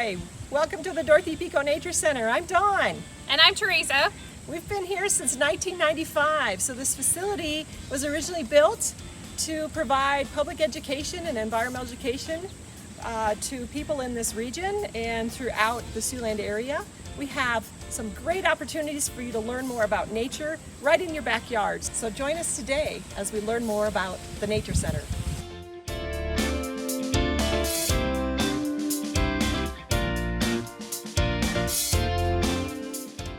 Hi, welcome to the Dorothy Pecaut Nature Center. I'm Dawn. And I'm Teresa. We've been here since 1995. So this facility was originally built to provide public education and environmental education to people in this region and throughout the Siouxland area. We have some great opportunities for you to learn more about nature right in your backyard. So join us today as we learn more about the Nature Center.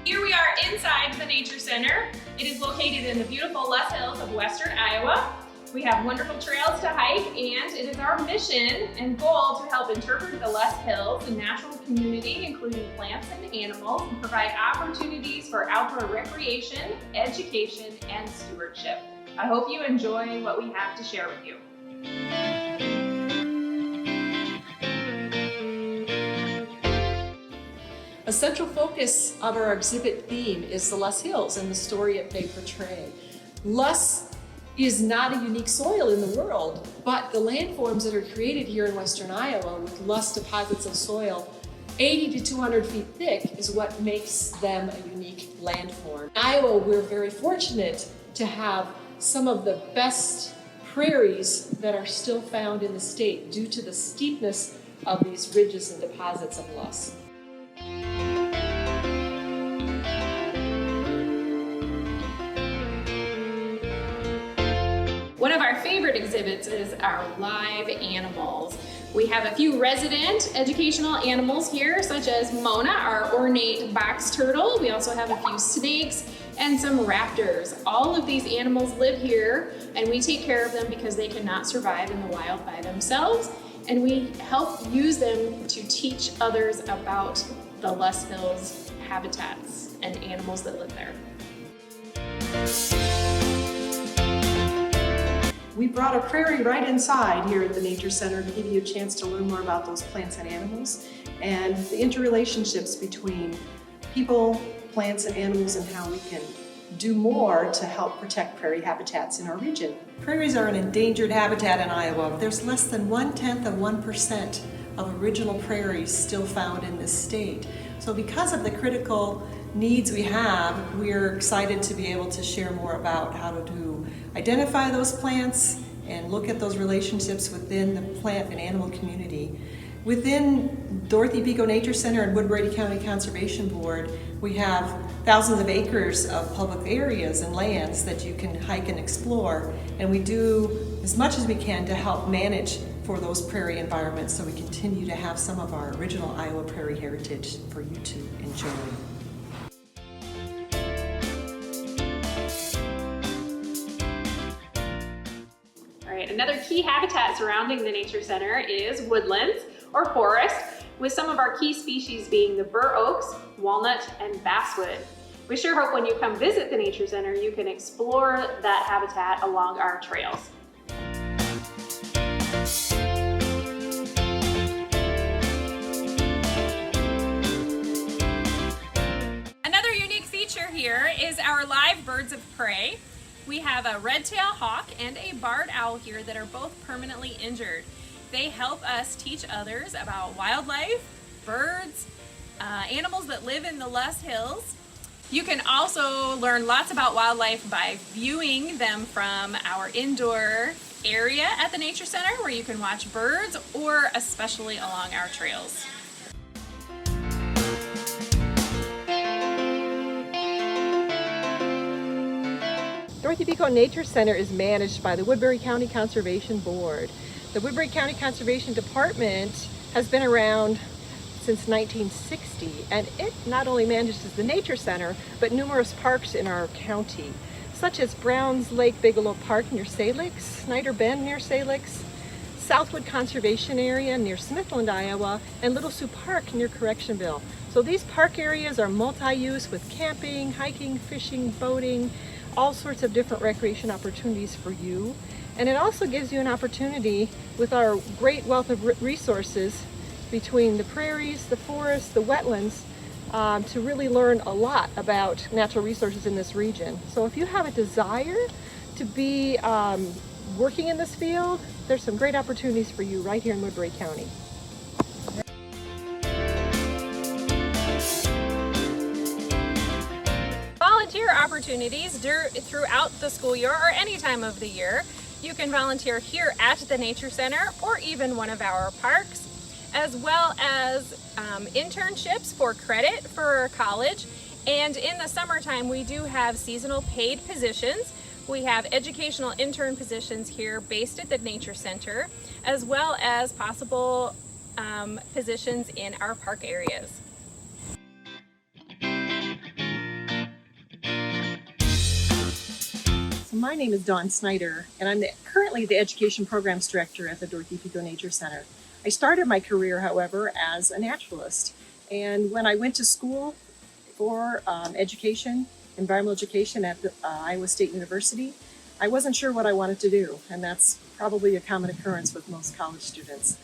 Here we are inside the Nature Center. It is located in the beautiful Loess Hills of western Iowa. We have wonderful trails to hike, and it is our mission and goal to help interpret the Loess Hills, a natural community including plants and animals, and provide opportunities for outdoor recreation, education, and stewardship. I hope you enjoy what we have to share with you. A central focus of our exhibit theme is the Loess Hills and the story it may portray. Loess is not a unique soil in the world, but the landforms that are created here in western Iowa with loess deposits of soil 80 to 200 feet thick is what makes them a unique landform. In Iowa, we're very fortunate to have some of the best prairies that are still found in the state due to the steepness of these ridges and deposits of loess. One of our favorite exhibits is our live animals. We have a few resident educational animals here, such as Mona, our ornate box turtle. We also have a few snakes and some raptors. All of these animals live here, and we take care of them because they cannot survive in the wild by themselves. And we help use them to teach others about the Loess Hills habitats and animals that live there. We brought a prairie right inside here at the Nature Center to give you a chance to learn more about those plants and animals and the interrelationships between people, plants, and animals and how we can do more to help protect prairie habitats in our region. Prairies are an endangered habitat in Iowa. There's less than 1/10% of original prairies still found in this state. So because of the critical needs we have, we're excited to be able to share more about how to identify those plants and look at those relationships within the plant and animal community. Within Dorothy Pecaut Nature Center and Woodbury County Conservation Board, we have thousands of acres of public areas and lands that you can hike and explore, and we do as much as we can to help manage for those prairie environments so we continue to have some of our original Iowa prairie heritage for you to enjoy. Another key habitat surrounding the Nature Center is woodlands or forest, with some of our key species being the bur oaks, walnut, and basswood. We sure hope when you come visit the Nature Center you can explore that habitat along our trails. Another unique feature here is our live birds of prey. We have a red-tailed hawk and a barred owl here that are both permanently injured. They help us teach others about wildlife, birds, animals that live in the Loess Hills. You can also learn lots about wildlife by viewing them from our indoor area at the Nature Center, where you can watch birds, or especially along our trails. Dorothy Pecaut Nature Center is managed by the Woodbury County Conservation Board. The Woodbury County Conservation Department has been around since 1960, and it not only manages the Nature Center, but numerous parks in our county, such as Browns Lake Bigelow Park near Salix, Snyder Bend near Salix, Southwood Conservation Area near Smithland, Iowa, and Little Sioux Park near Correctionville. So these park areas are multi-use with camping, hiking, fishing, boating, all sorts of different recreation opportunities for you. And it also gives you an opportunity with our great wealth of resources between the prairies, the forests, the wetlands, to really learn a lot about natural resources in this region. So if you have a desire to be working in this field, there's some great opportunities for you right here in Woodbury County. opportunities throughout the school year or any time of the year. You can volunteer here at the Nature Center or even one of our parks, as well as internships for credit for college. And in the summertime, we do have seasonal paid positions. We have educational intern positions here based at the Nature Center, as well as possible positions in our park areas. My name is Snyder, and I'm currently the Education Programs Director at the Dorothy Pecaut Nature Center. I started my career, however, as a naturalist, and when I went to school for environmental education at the, Iowa State University, I wasn't sure what I wanted to do, and that's probably a common occurrence with most college students.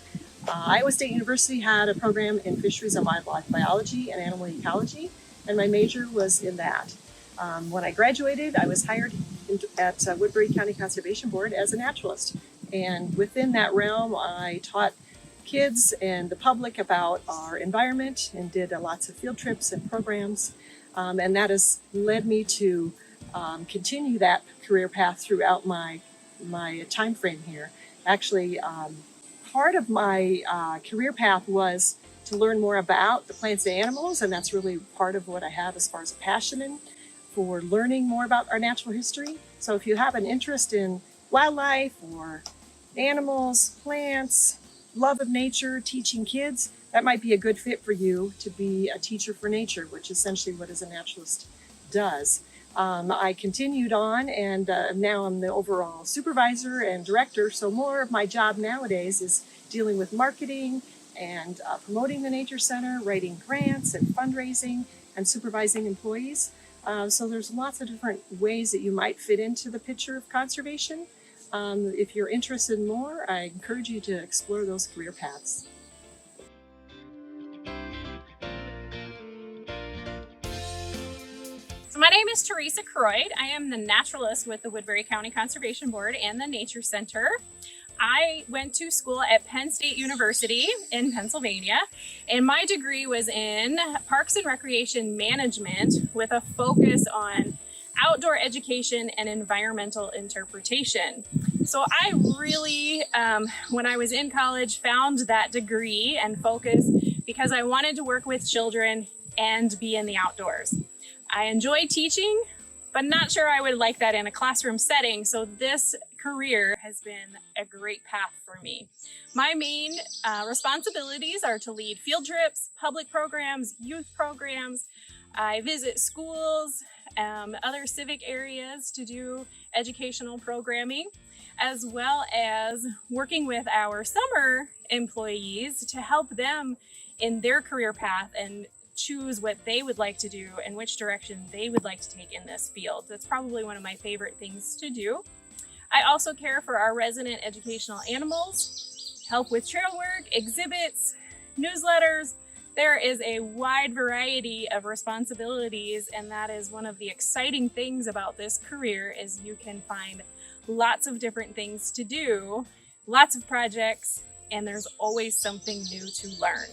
Iowa State University had a program in fisheries and wildlife biology and animal ecology, and my major was in that. When I graduated, I was hired at Woodbury County Conservation Board as a naturalist. And within that realm, I taught kids and the public about our environment and did lots of field trips and programs. And that has led me to continue that career path throughout my time frame here. Actually, part of my career path was to learn more about the plants and animals, and that's really part of what I have as far as a passion for learning more about our natural history. So if you have an interest in wildlife or animals, plants, love of nature, teaching kids, that might be a good fit for you to be a teacher for nature, which is essentially what as a naturalist does. I continued on, and now I'm the overall supervisor and director, so more of my job nowadays is dealing with marketing and promoting the Nature Center, writing grants and fundraising and supervising employees. So there's lots of different ways that you might fit into the picture of conservation. If you're interested in more, I encourage you to explore those career paths. So my name is Teresa Croyd. I am the naturalist with the Woodbury County Conservation Board and the Nature Center. I went to school at Penn State University in Pennsylvania, and my degree was in Parks and Recreation Management with a focus on outdoor education and environmental interpretation. So I really, when I was in college, found that degree and focus because I wanted to work with children and be in the outdoors. I enjoy teaching, but not sure I would like that in a classroom setting, so this career has been a great path for me. My main responsibilities are to lead field trips, public programs, youth programs. I visit schools, other civic areas to do educational programming, as well as working with our summer employees to help them in their career path and choose what they would like to do and which direction they would like to take in this field. That's probably one of my favorite things to do. I also care for our resident educational animals, help with trail work, exhibits, newsletters. There is a wide variety of responsibilities, and that is one of the exciting things about this career is you can find lots of different things to do, lots of projects, and there's always something new to learn.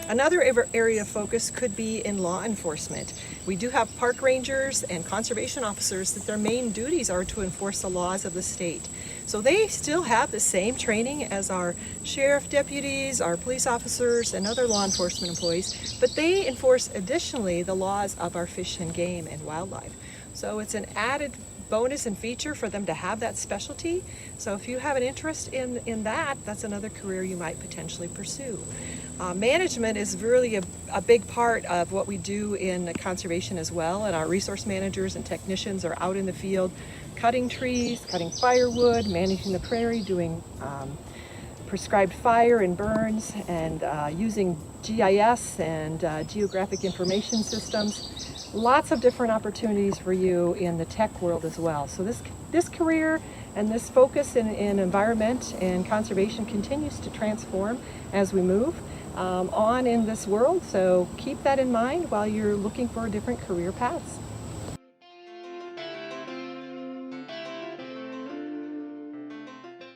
Another area of focus could be in law enforcement. We do have park rangers and conservation officers that their main duties are to enforce the laws of the state. So they still have the same training as our sheriff deputies, our police officers, and other law enforcement employees, but they enforce additionally the laws of our fish and game and wildlife. So it's an added bonus and feature for them to have that specialty. So if you have an interest in that, that's another career you might potentially pursue. Management is really a big part of what we do in conservation as well, and our resource managers and technicians are out in the field cutting trees, cutting firewood, managing the prairie, doing prescribed fire and burns, and using GIS and geographic information systems. Lots of different opportunities for you in the tech world as well. So this career and this focus in environment and conservation continues to transform as we move on in this world. So keep that in mind while you're looking for different career paths.